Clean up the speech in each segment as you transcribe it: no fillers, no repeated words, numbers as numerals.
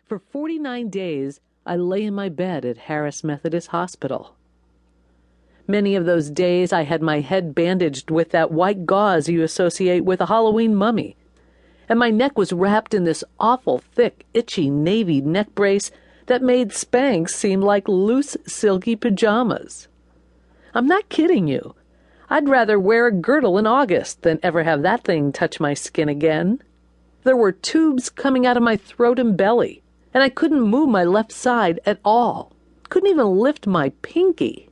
For 49 days, I lay in my bed at Harris Methodist Hospital. Many of those days I had my head bandaged with that white gauze you associate with a Halloween mummy, and my neck was wrapped in this awful, thick, itchy navy neck brace that made Spanx seem like loose, silky pajamas. I'm not kidding you. I'd rather wear a girdle in August than ever have that thing touch my skin again. There were tubes coming out of my throat and belly, and I couldn't move my left side at all. Couldn't even lift my pinky.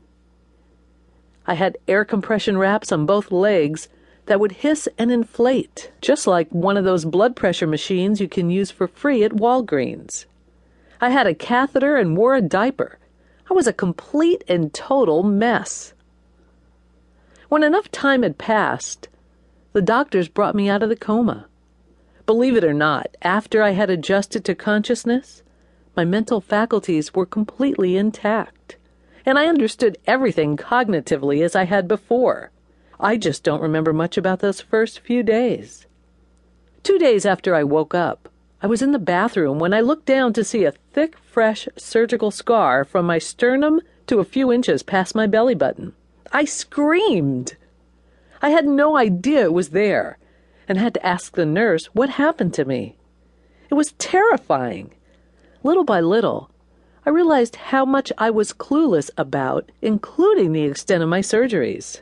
I had air compression wraps on both legs that would hiss and inflate, just like one of those blood pressure machines you can use for free at Walgreens. I had a catheter and wore a diaper. I was a complete and total mess. When enough time had passed, the doctors brought me out of the coma. Believe it or not, after I had adjusted to consciousness, my mental faculties were completely intact, and I understood everything cognitively as I had before. I just don't remember much about those first few days. 2 days after I woke up, I was in the bathroom when I looked down to see a thick, fresh surgical scar from my sternum to a few inches past my belly button. I screamed. I had no idea it was there, and had to ask the nurse what happened to me. It was terrifying. Little by little, I realized how much I was clueless about, including the extent of my surgeries.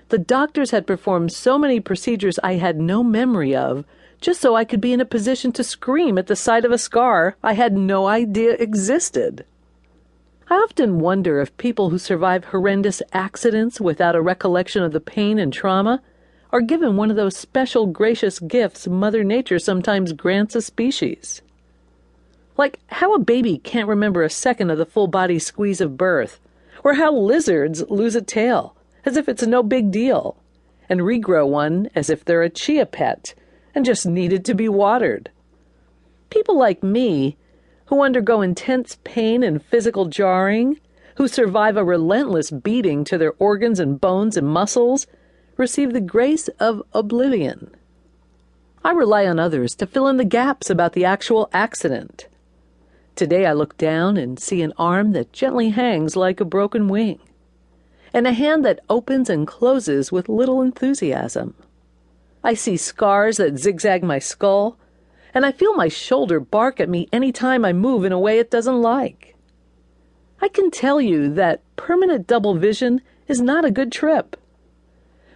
The doctors had performed so many procedures I had no memory of, just so I could be in a position to scream at the sight of a scar I had no idea existed. I often wonder if people who survive horrendous accidents without a recollection of the pain and trauma are given one of those special gracious gifts Mother Nature sometimes grants a species. Like how a baby can't remember a second of the full-body squeeze of birth, or how lizards lose a tail as if it's no big deal, and regrow one as if they're a chia pet and just needed to be watered. People like me, who undergo intense pain and physical jarring, who survive a relentless beating to their organs and bones and muscles, receive the grace of oblivion. I rely on others to fill in the gaps about the actual accident. Today I look down and see an arm that gently hangs like a broken wing, and a hand that opens and closes with little enthusiasm. I see scars that zigzag my skull, and I feel my shoulder bark at me any time I move in a way it doesn't like. I can tell you that permanent double vision is not a good trip.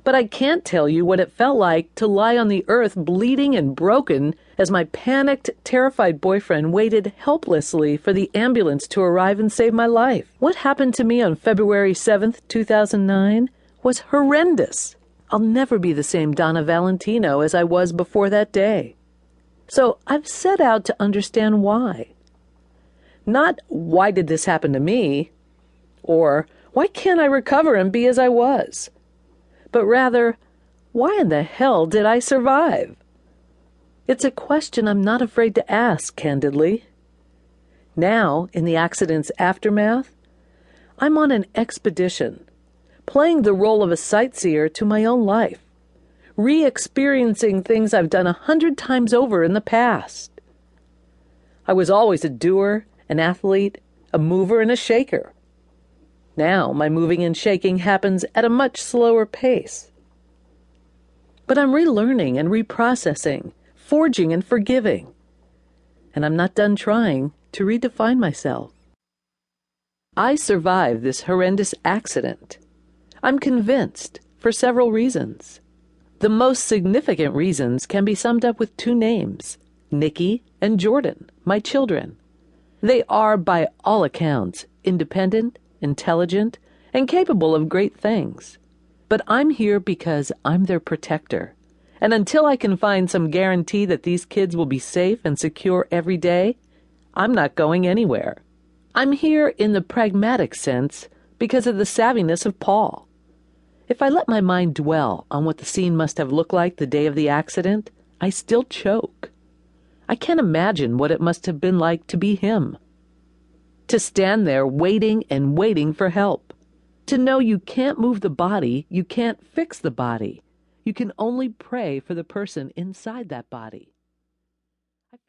But I can't tell you what it felt like to lie on the earth bleeding and broken as my panicked, terrified boyfriend waited helplessly for the ambulance to arrive and save my life. What happened to me on February 7th, 2009 was horrendous. I'll never be the same Donna Valentino as I was before that day. So I've set out to understand why. Not why did this happen to me, or why can't I recover and be as I was, but rather, why in the hell did I survive? It's a question I'm not afraid to ask, candidly. Now, in the accident's aftermath, I'm on an expedition, playing the role of a sightseer to my own life, re-experiencing things I've done 100 times over in the past. I was always a doer, an athlete, a mover, and a shaker. Now my moving and shaking happens at a much slower pace. But I'm relearning and reprocessing, forging and forgiving. And I'm not done trying to redefine myself. I survived this horrendous accident. I'm convinced, for several reasons. The most significant reasons can be summed up with 2 names, Nikki and Jordan, my children. They are, by all accounts, independent, intelligent, and capable of great things. But I'm here because I'm their protector. And until I can find some guarantee that these kids will be safe and secure every day, I'm not going anywhere. I'm here in the pragmatic sense because of the savviness of Paul. If I let my mind dwell on what the scene must have looked like the day of the accident, I still choke. I can't imagine what it must have been like to be him. To stand there waiting and waiting for help. To know you can't move the body, you can't fix the body. You can only pray for the person inside that body.